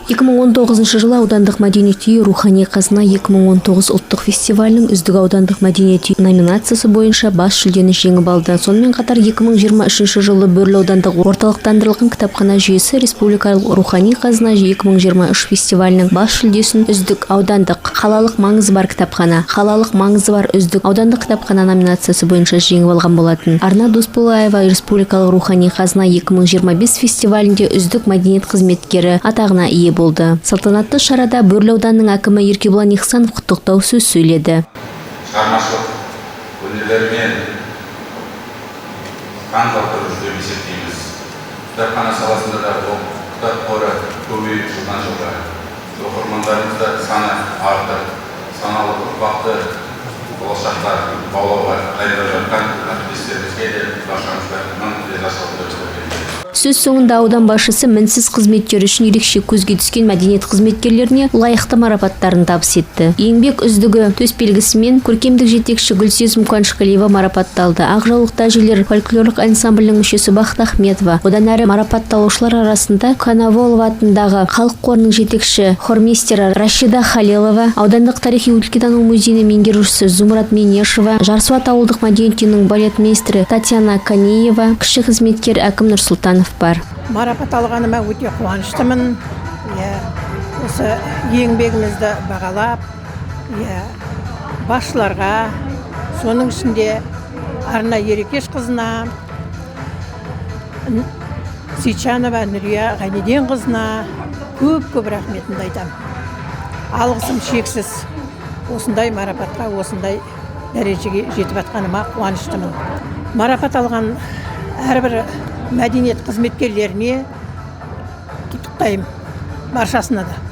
2019 жылы аудандық мәдениет үйі рухани қазына 2019 ұлттық фестивалінің үздік аудандық мәдениет үйі номинациясы бойынша бас жүлдені жеңіп алды. Сонымен қатар 2023 жылы Бөрлі аудандық орталықтандырылған кітапхана жүйесі республикалық рухани қазына 2023 фестивалінің бас жүлдесін үздік аудандық қалалық маңызы бар кітапхана, қалалық маңызы бар үздік аудандық кітапхана номинациясы бойынша жеңіп алған болатын. Арна Доспулаева республикалық рухани қазына 2025 фестивалінде үздік мәдениет қызметкері атағына ие болды. Салтанатты шарада Бөрлі ауданының әкімі Еркебұлан Ихсанов құттықтау сөз сөйледі. Шығармашылық өнерлерімен қан қақтырып деп есептейміз. Кітапхана саласында да бұл кітап қоры көбейіп жылдан жылға. Оқырмандарымыз да саны артып, саналы ұрпақты болашақта баулауға дайындап жатқан әріптестерімізге де баршамызға мың ризашылық білдіремін. Сөз соңында аудан басшысы мінсіз қызметтері үшін ерекше көзге түскен мәдениет қызметкерлеріне лайықты марапаттарын табыс етті. Еңбек үздігі төсбелгісімен көркемдік жетекші Гүлсезім Қуанышқалиева марапатталды. Ақжаулықта әжелер фольклорлық ансамблінің мүшесі Бақыт Ахметова. Одан әрі марапатталушылар арасында Коноволова атындағы халық қорының жетекші хормейстері Рашида Халилова, аудандық тарихи-өлкетану музейінің меңгерушісі Зумрат Менешева, Жарсуат ауылдық мәдениет үйінің балетмейстері Татьяна Канеева, кіші қызметкер әкім Нұрсұлтанов бар. Марапат алғаныма өте қуаныштымын. Осы еңбегімізді бағалап, басшыларға, соның ішінде Арна Ерекеш қызына, Сейчанова Нүрия Ғайнеден қызына көп рахметімді айтам. Алғысым шексіз. Осындай марапатқа, осындай дәрежеге жетіп атқаныма қуаныштымын. Марапат алған әрбір мәдениет қызметкерлеріне құттықтаймын, баршасына да.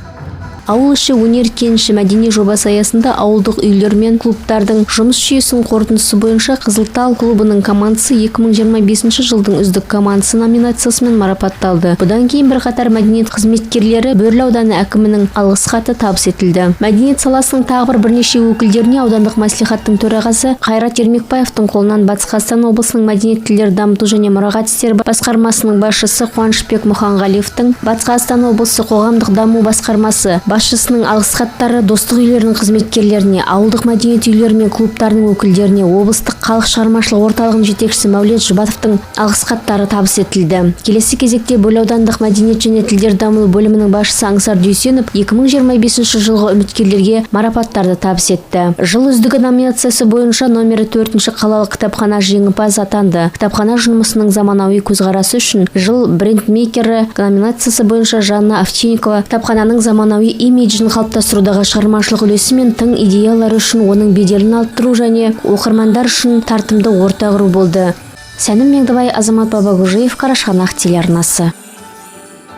Ауыл іші өнер кеніші мәдени жобасы аясында ауылдық үйлер мен клубтардың жұмыс жүйесінің қорытындысы бойынша Қызылтал клубының командасы 2025 жылдың үздік командасы номинациясымен марапатталды. Бұдан кейін бірқатар мәдениет қызметкерлері Бөрлі ауданы әкімінің алғыс хаты табыс етілді. Мәдениет саласының тағы бірнеше өкілдеріне аудандық мәслихаттың төрағасы Қайрат Ермекбаевтың қолынан Батыс Қазақстан облысының мәдениет тілдерді дамыту және мұрағат істері басқармасының басшысы Қуанышбек Мұханғалиевтың, Батыс Қазақстан облысы қоғамдық даму басқармасы басшысының алғыс хаттары достық үйлерінің қызметкерлеріне, ауылдық мәдениет үйлері мен клубтарының өкілдеріне, облыстық халық шығармашылық орталығының жетекшісі Мәулет Жұбатовтың алғыс хаттары табыс етілді. Келесі кезекте Бөрлі аудандық мәдениет және тілдер даму бөлімінің басшысы Аңсар Дүйсенов 2025 жылғы үміткерлерге марапаттарды табыс етті. Жыл үздігі номинациясы бойынша номері 4-ші қалалық кітапхана жеңімпаз атанды. Кітапхана жұмысының заманауи көзқарасы үшін жыл брендмейкері номинациясы бойынша Жанна Овчинникова кітапхананың заманауи имиджін қалыптастырудағы шығармашылық үлесі мен тың идеялары үшін оның беделін арттыру және оқырмандар үшін тартымды орта құру болды. Сәнім Меңдібай, Азамат Бабагужиев, Қарашығанақ телеарнасы.